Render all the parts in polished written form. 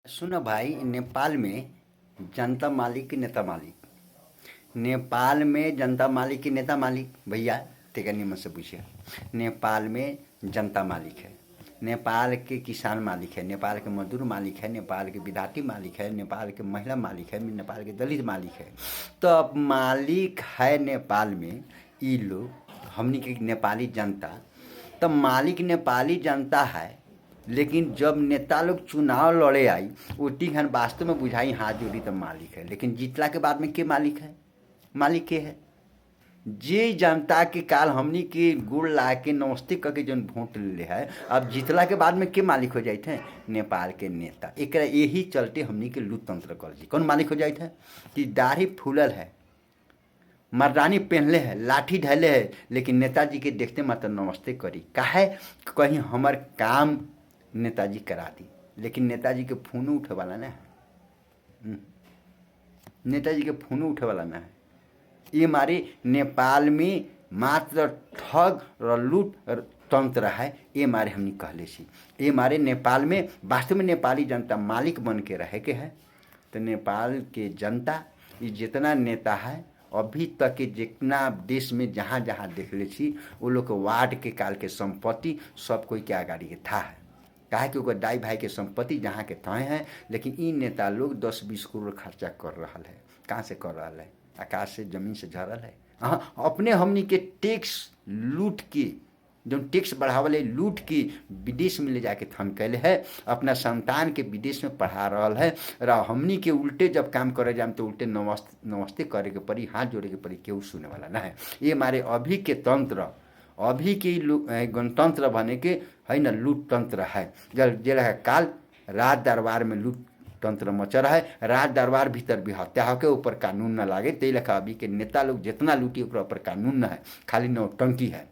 सुनो भाई, नेपाल में जनता मालिक की नेता मालिक। नेपाल में जनता मालिक की नेता मालिक भैया, तेका निमन से पूछिए। नेपाल में जनता मालिक है, नेपाल के किसान मालिक है, नेपाल के मजदूर मालिक है, नेपाल के विद्यार्थी मालिक है, नेपाल के महिला मालिक है, नेपाल के दलित मालिक है। तो अब मालिक है नेपाल में ये लोग, हमनी के नेपाली जनता। तो मालिक नेपाली जनता है, लेकिन जब नेता लोग चुनाव लड़े आई उठी घन वास्तव में बुझाई हाथ जोड़ी तो मालिक है, लेकिन जीतला के बाद में के मालिक है? मालिक के है जे जनता के काल हमनी के गुड़ ला के नमस्ते करके जन वोट ले है, अब जीतला के बाद में के मालिक हो जाते हैं? नेपाल के नेता। एक यही चलते हमनी के लूट तंत्र कर दी। कौन मालिक हो जाते हैं? कि दाढ़ी फूलल है, मर्दानी पहनले है, लाठी ढले है, लेकिन नेताजी के देखते मात्र नमस्ते करी। काहे? कहीं हमार काम नेताजी करा दी, लेकिन नेताजी के फोन उठे वाला ना है। नेताजी के फोन उठे वाला ना है। ये हमारे नेपाल में मात्र ठग र लूट तंत्र है। ये हमारे हमने कहले सी, ये हमारे नेपाल में वास्तव में नेपाली जनता मालिक बन के रहे के है। तो नेपाल के जनता ये जितना नेता है अभी तक के जितना देश में जहाँ जहाँ देख ले सी, वो लोग वार्ड के काल के संपत्ति सब कोई के आगाड़ी के था है। कहा कि वो दाई भाई के संपत्ति जहाँ के तय हैं, लेकिन इन नेता लोग 10-20 करोड़ खर्चा कर रहा है। कहाँ से कर रहा है? आकाश से जमीन से झरल है। हाँ, अपने हमनी के टैक्स लूट के, जो टैक्स बढ़ावल लूट के विदेश में ले जाके थम कैले है, अपना संतान के विदेश में पढ़ा रहा है। र हमनी के उल्टे जब काम करे जाम तो उल्टे नमस्ते करे के पड़ी, हाथ जोड़े के पड़ी, केहू सुने वाला ना है। ये हमारे अभी के तंत्र, अभी के गणतंत्र बने के है न, लूट तंत्र है। जब जेल काल राज दरबार में लूट तंत्र मचा रहा है, राज दरबार भीतर भी हत्या होके ऊपर कानून न लागे। ते लेखा अभी के नेता लोग जितना लूटी ऊपर कानून न है, खाली नौटंकी है।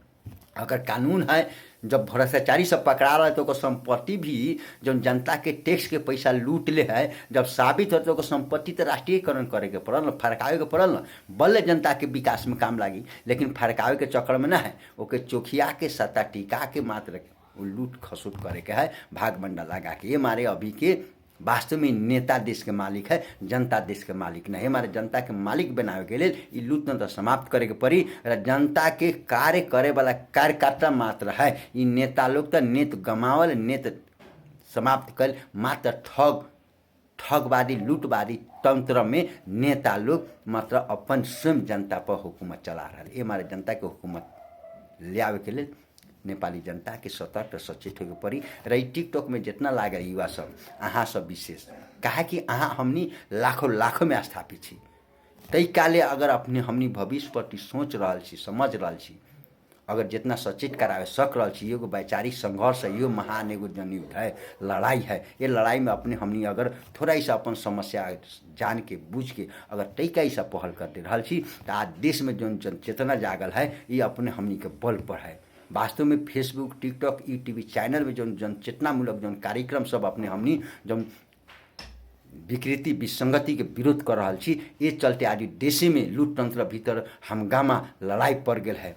अगर कानून है, जब भ्रष्टाचारी सब पकड़ा रहा है तो संपत्ति भी जो जनता के टैक्स के पैसा लूट ले है, जब साबित हो तो संपत्ति तो राष्ट्रीयकरण करे के पड़ल, फरकावे के पड़ल न, बल्ले जनता के विकास में काम लागी। लेकिन फरकावे के चक्कर में ना है, ओके चोखिया के सत्ता टिका के मात्र लूट खसूट करे के है, भाग बंडा लगा के। ये मारे अभी के वास्तव में नेता देश के मालिक है, जनता देश के मालिक नहीं। हमारे जनता के मालिक बनावे के लिए ये लूट न तो समाप्त करे के पड़ी। जनता के कार्य करे वाला कार्यकर्ता मात्र है ये नेता लोग। तो नेत गमावल, नेत समाप्त कर मात्र ठगवादी लूटवादी तंत्र में नेता लोग मात्र अपन स्वयं जनता पर हुकूमत चला रहा है। ये हमारे जनता के हुकूमत ले आवे के लिए नेपाली जनता के सतर्क सचेत होके पड़ी। रही टिकटॉक में जितना लागे युवा सब, अहाँ सब विशेष, कहा कि अहाँ हमनी लाखों में स्थापित छी। तई काले अगर अपने हमनी भविष्य प्रति सोच रहा छी, समझ रहा छी, अगर जितना सचेत करावे सक रहा छी, एगो वैचारिक संघर्ष है, यो महान एगो जनयुद्ध है, लड़ाई है। ये लड़ाई में अपने हमनी अगर थोड़ा सा अपन समस्या जान के बूझ के अगर तरीका ऐसा पहल कर दे रहा छी, तो आज देश में जो चेतना जागल है ये अपने हमनी के बल पर है। वास्तव में फेसबुक, टिकटॉक, यूट्यूब चैनल में जो जनचेतनामूलक जो कार्यक्रम सब अपने हमनी जो विकृति विसंगति के विरोध कर रहा छी, ये चलते आज देश में लूट तंत्र भीतर हंगामा लड़ाई पड़ गया है।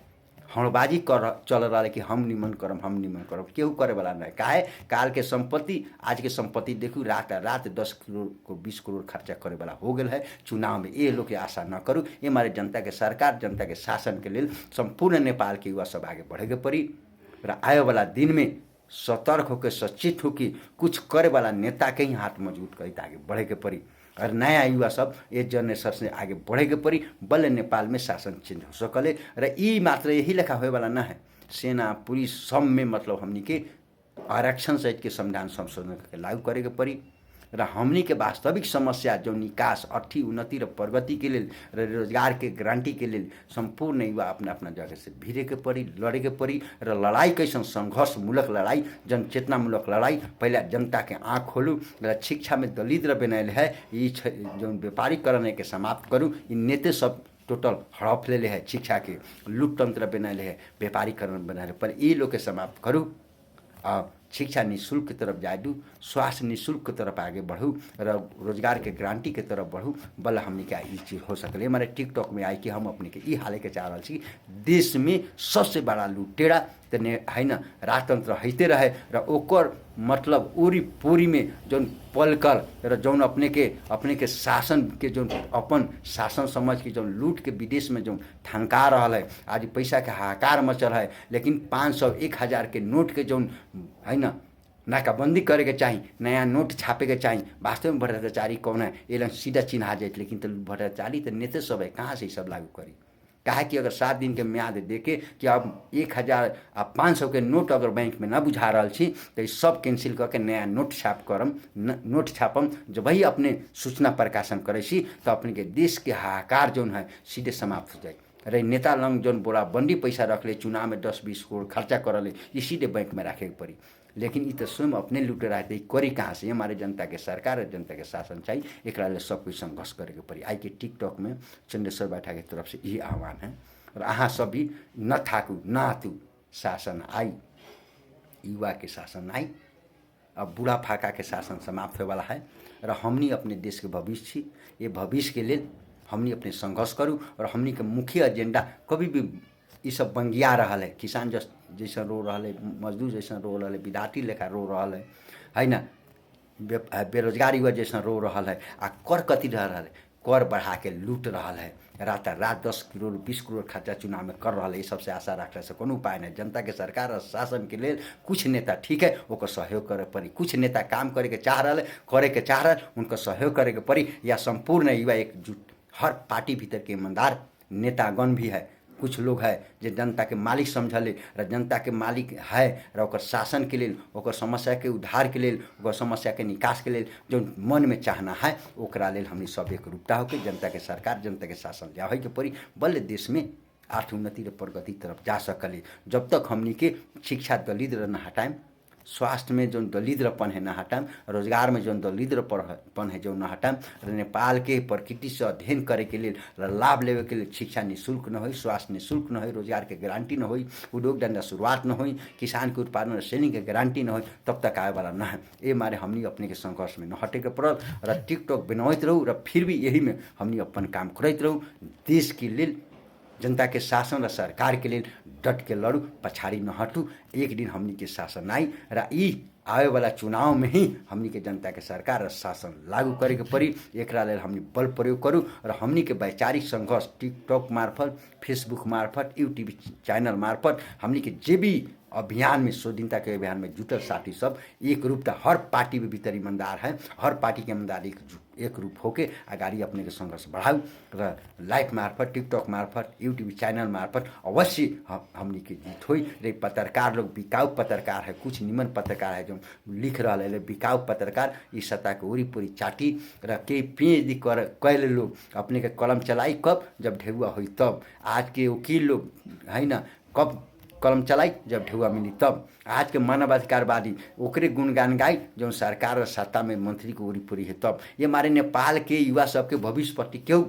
हड़बाजी कर चल रहा है कि हम निमन करम, हम निमन करम, केहू करे वाला नहीं। काहे? काल के संपत्ति, आज के संपत्ति देखू, रात 10 करोड़ को 20 करोड़ खर्चा करे वाला हो गया है चुनाव में। ये लोग के आशा न करूँ। ये हमारे जनता के सरकार, जनता के शासन के लिए संपूर्ण नेपाल के युवा सब आगे बढ़े के पड़ी। आए वाला दिन में सतर्क होकर, सचेत होकर कुछ करे वाला नेता के ही हाथ मजबूत करी आगे बढ़े के पड़ी। और नया युवा सब ये जनरेशन से आगे बढ़े के पड़ी, बल्ले नेपाल में शासन चेंज हो सकले। र ई मात्र यही लेखा होए वाला ना है, सेना पुलिस सब में मतलब हमनी के आरक्षण सहित के संविधान संशोधन के लागू करे के पड़ी। र हमनी के वास्तविक समस्या जो निकास, अर्थी उन्नति र प्रगति के लिए, रोजगार के गारंटी के लिए संपूर्ण युवा अपना अपना जगह से भिड़े के पड़ी, लड़े के पड़ी। र लड़ाई कैसन? संघर्षमूलक लड़ाई, जनचेतनामूलक लड़ाई। पहले जनता के आँख खोलू। र शिक्षा में दलिद्र बनाए है, ये जो व्यापारीकरण के समाप्त करूँ। इन नेते सब टोटल हड़प ले है, शिक्षा के लूट तंत्र बनाए है, व्यापारीकरण बनाए, पर ये लोग के समाप्त करूँ। शिक्षा निःशुल्क की तरफ जाए दू, स्वास्थ्य निःशुल्क की तरफ आगे बढ़ू, रोजगार के गारंटी के तरफ बढ़ू, बल हमने क्या ये चीज़ हो सकले। हमारे टिकटॉक में आई कि हम अपने के ये हाले के चाह रहा छी, देश में सबसे बड़ा लुटेरा तो है न राजतंत्र हैते रहे र ओकर मतलब ओरी पोरी में जौन पलकर र जौन अपने के शासन के जौन अपन शासन समझ के जौन लूट के विदेश में जौन थनका रहा है, आज पैसा के हाहाकार मचल है। लेकिन 500 1000 के नोट के जौन है न नाकाबंदी करे के चाहिए, नया नोट छापे के चाहिए। वास्तव में भ्रष्टाचारी कौन है ये सीधा चिन्हा जाए, लेकिन तो भ्रष्टाचारी तो नेता सब है, कहाँ से सब लागू करी? कहा कि अगर 7 दिन के म्याद देके कि अब 1000 आ 500 के नोट अगर बैंक में न बुझा रहा छी तो सब कैंसिल करके नया नोट छाप करम, नोट छापम। जब वही अपने सूचना प्रकाशन करे सी तो अपने के देश के हाहाकार जौन है सीधे समाप्त हो जाए। अरे नेता लंग जौन बोला बंदी पैसा रख ले, चुनाव में 10-20 करोड़ खर्चा कर ले, ये सीधे बैंक में रखे पड़ी। लेकिन ये तो स्वयं अपने लुटे रहते करी कहाँ से? हमारे जनता के सरकार और जनता के शासन चाहिए, एक सब कुछ संघर्ष करे के पड़ी। आई के टिकटॉक में चंद्रेश्वर बैठा के तरफ से यही आह्वान है। और अहाँ सभी न थाकू न आतू, शासन आई, युवा के शासन आई, अब बूढ़ा फाका के शासन समाप्त होने वाला है। और हमनी अपने देश के भविष्य छी, ये भविष्य के लिए हमनी अपने संघर्ष करूँ। और हमनी के मुख्य एजेंडा कभी भी ये सब बंगिया रहा है, किसान जैसा रो रहा है, मजदूर जैसा रो रहा है, विद्यार्थी लेखा रो रहा है ना, बेरोजगार युवा जैसा रो रहा है। आ कर कति रह रहा है, कर बढ़ा के लूट रहा है, रात 10 करोड़ 20 करोड़ खर्चा चुनाव में कर रहा है। ये सबसे आशा रखने से कोनो उपाय नहीं। जनता के सरकार और शासन के लिए कुछ नेता ठीक है ओकर सहयोग करे पड़ी, कुछ नेता काम करे के चाह रहा है, करे के चाह रहा है, उनका सहयोग करे के पड़ी। या संपूर्ण युवा एकजुट, हर पार्टी भीतर के ईमानदार नेतागण भी है, कुछ लोग है जो जनता के मालिक समझले र जनता के मालिक है र ओकर शासन के लिए, ओकर समस्या के उद्धार के लिए, ओकर समस्या के निकास के लिए जो मन में चाहना है ओकरा लेल हमनी सब एक रूपता होकर जनता के सरकार जनता के शासन लिया के पड़ी। बल्ले देश में आर्थिक उन्नति र प्रगति तरफ जा सकले। जब तक हमनी के शिक्षा दलिद्र न हटाएं, स्वास्थ्य में जो दलिद्रपन है न हटाएं, रोजगार में जो दलिद्रपन है जो न हटाएं, नेपाल के प्रकृति से अध्ययन करे के लिए लाभ लेवे के लिए शिक्षा निःशुल्क न हो, स्वास्थ्य निःशुल्क न हो, रोजगार के गारंटी न हो, उद्योग धंधा शुरुआत न हो, किसान के उत्पादन और सेलिंग के गारंटी न हो, तब तक आए वाला न है। ये मारे हमनी अपने के संघर्ष में न हटे के पड़ल र टिकटॉक बनावत रहू र फिर भी यही में हमनी अपन काम करते रहू। देश के लिए जनता के शासन र सरकार के लिए डट के लड़ू, पछाड़ी न हटू। एक दिन हमनी के शासन आई र ई आवे वाला चुनाव में ही हमनी के जनता के सरकार और शासन लागू करे के पड़ी। एकरा लेल हमनी बल प्रयोग करूँ और हमनी के वैचारिक संघर्ष टिकटॉक मार्फत, फेसबुक मार्फत, यूट्यूब चैनल मार्फत हमनी के जे भी अभियान में स्वाधीनता के अभियान में जुटल साथी सब एक रूपता, हर पार्टी में भीतर ईमानदार है, हर पार्टी के ईमानदार एक रूप होके अगाडि अपने के संघर्ष बढ़ाऊ र लाइव मार्फत, टिकटॉक मार्फत, यूट्यूब चैनल मार्फत अवश्य हमनी के जीत हुई। रे पत्रकार लोग बिकाऊ पत्रकार है, कुछ निमन पत्रकार है जो लिख रहा है, बिकाऊ पत्रकार इस सत्ता के ओरी पूरी चाटी र के पीएचडी कर कैले लोग अपने के कलम चलाई कब? जब ढेउआ हुई तब। आज के वकील लोग है ना कब कलम चलाई? जब ढेउआ मिली तब। आज के मानवाधिकारवादी ओकरे गुणगान गाई जो सरकार और सत्ता में मंत्री को उरी पूरी है तब। ये हमारे नेपाल के युवा सबके भविष्य प्रति क्यों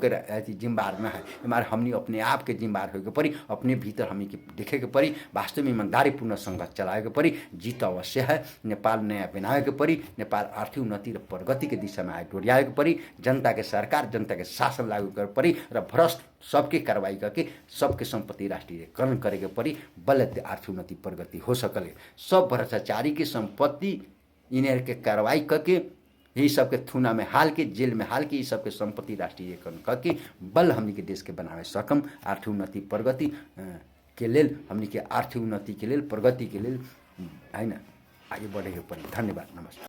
जिम्मेवार न है? हमारे हमनी अपने आप के जिम्मेवार होके पड़ी, अपने भीतर हमनी के देखे के पड़ी, वास्तव में ईमानदारीपूर्ण संघर्ष चलाए के पड़ी। जीत अवश्य है, नेपाल नया बनाए के पड़ी, नेपाल आर्थिक उन्नति र प्रगति के दिशा में आगे डोरियाए के पड़ी, जनता के सरकार जनता के शासन लागू करे पड़ी र भ्रष्ट सबके कार्रवाई करके सबके संपत्ति राष्ट्रीयकरण करे के पड़ी। बल्ले आर्थिक उन्नति प्रगति हो सकले। सब भ्रष्टाचारी की संपत्ति इन्हें के कार्रवाई करके यही सबके थूना में हाल के, जेल में हाल के, ये सबके संपत्ति राष्ट्रीयकरण करके बल हमनी के देश के बनावे सकम। आर्थिक उन्नति प्रगति के लेल हमनी के आर्थिक उन्नति के लेल प्रगति के लेल है ना आगे बढ़े के पड़ी। धन्यवाद, नमस्कार।